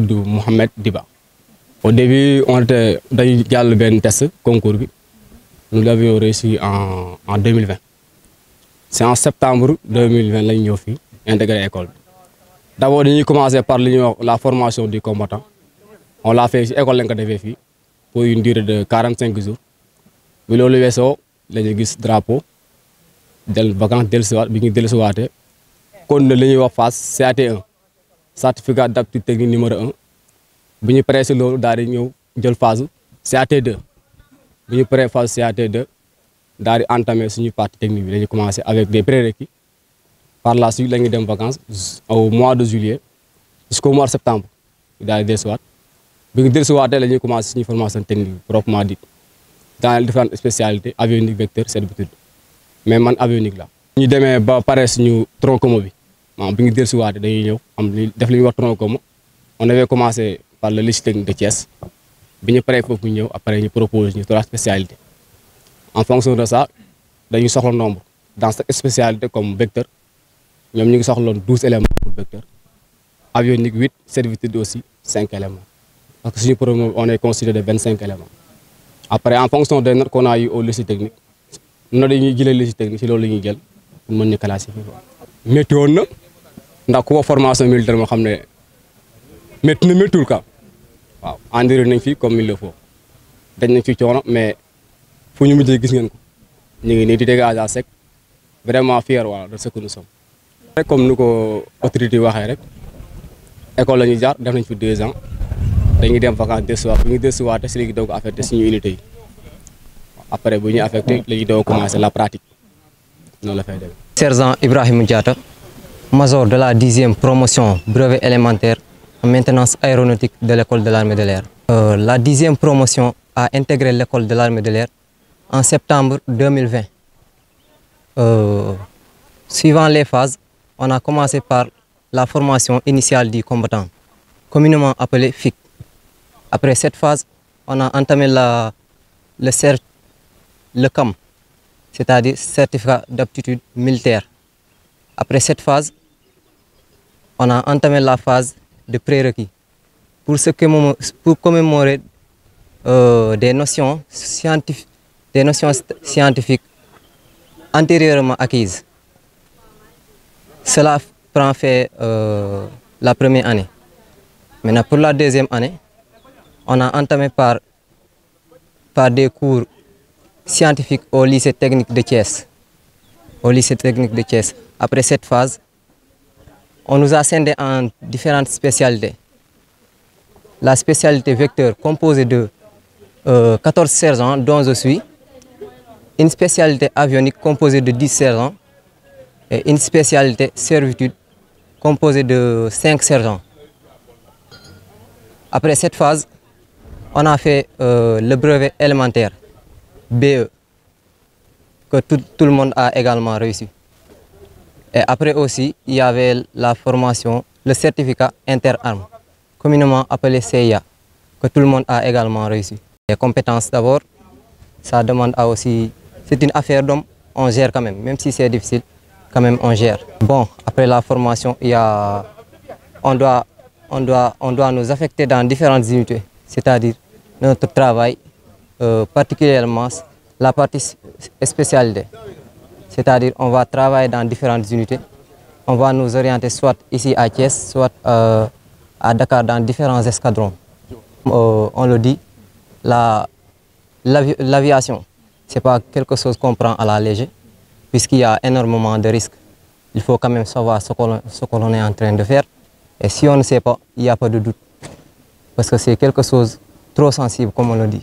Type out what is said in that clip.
tudd Mohamed Diba. Au début on était dañuy jàll benn test concours bi nous l'avions réussi en 2020. C'est en septembre 2020 lañ ñëw fii intégré école bi. D'abord dañuy commencer par li ñuy wax la formation du combattant. On l'a fait ci école lañ ko defee fii pour une durée de 45 jours. bi loolu weesoo la ñu gis drapeau del vacances dellusiwaat bi ñu dellusiwaatee kon ne li ñuy wax phase CAT1 certificat d'aptitude technique numéro 1 bi ñu paree si loolu daal di ñëw jël phase CAT2 bi ñu paree phase CAT2 daal di entamer suñu partie technique bi dañuy commencer avec des prérequis. Par la suite la ñuy dem vacances au mois de juillet jusqu'au mois de septembre daal di dellusiwaat bi ñu dellusiwaatee la ñuy commencer suñu formation technique bi proprement dit dans les différentes spécialités avionique vecteur servitude mais man avionique la. ñu demee ba pare suñu tronc commun bi maanaam bi ñu dellusiwaatee dañuy ñëw am li def li ñuy wax tronc commun. On avait commencé par le lycée technique de Thiès bi ñu paree foofu ñu ñëw après ñu propose ñu 3 spécialités. En fonction de ça dañuy soxla nombre dans cette spécialité comme vecteur ñoom ñu ngi soxloon 12 éléments pour vecteur avionique 8 servitude aussi 5 éléments parce que suñu programme on est constitué de 25 éléments. Après en fonction des notes qu'on a eu au lycée technique notes yi ñuy jëlee lycée technique si loolu la ñuy jël pour mën ñu classifier. Métti woon na ndax ku wax formation militaire moo xam ne métti na méttiwul ka waaw enduré nañ fi comme il le faut dañ nañ fi coono mais fu ñu mujjee gis ngeen ko ñu ngi nii di dégage à sec vraiment fier voilà de ce que nous sommes. Rek comme ni ko autorité waxee rek école la ñuy jaar def nañ fi 2 ans dañuy dem vacances dellusiwaat bu ñu dellusiwaatee si léegi doog a affecté suñu unité yi après bu ñuy affecté léegi doog a commencé la pratique noonu la fay demee. Sergent Ibrahima Diatta, major de la 10e promotion brevet élémentaire en maintenance aéronautique de l'école de l'armée de l'air. La 10e promotion a intégré l'école de l'armée de l'air en septembre 2020. Suivant les phases, on a commencé par la formation initiale du combattant, communément appelée FIC. Après cette phase, on a entamé le CAM, c'est-à-dire certificat d'aptitude militaire. Après cette phase, on a entamé la phase de prérequis pour commémorer des notions scientifiques antérieurement acquises. Cela prend fait la première année. Maintenant, pour la deuxième année, on a entamé par des cours scientifiques au lycée technique de Thiès. Après cette phase, on nous a scindé en différentes spécialités. La spécialité vecteur composée de 14 sergents dont je suis, une spécialité avionique composée de 10 sergents et une spécialité servitude composée de 5 sergents. Après cette phase, on a fait le brevet élémentaire BE que tout le monde a également réussi. Et après aussi, il y avait la formation, le certificat interarmes, communément appelé CIA, que tout le monde a également réussi. Les compétences d'abord, ça demande à aussi, c'est une affaire d'homme, on gère quand même si c'est difficile, quand même on gère. Bon, après la formation, on doit nous affecter dans différentes unités, c'est-à-dire notre travail, particulièrement la partie spécialité. C'est-à-dire on va travailler dans différentes unités, on va nous orienter soit ici à Thiès, soit à Dakar dans différents escadrons. On le dit, l'aviation, ce n'est pas quelque chose qu'on prend à la légère, puisqu'il y a énormément de risques. Il faut quand même savoir ce que l'on est en train de faire. Et si on ne sait pas, il n'y a pas de doute. Parce que c'est quelque chose de trop sensible, comme on le dit.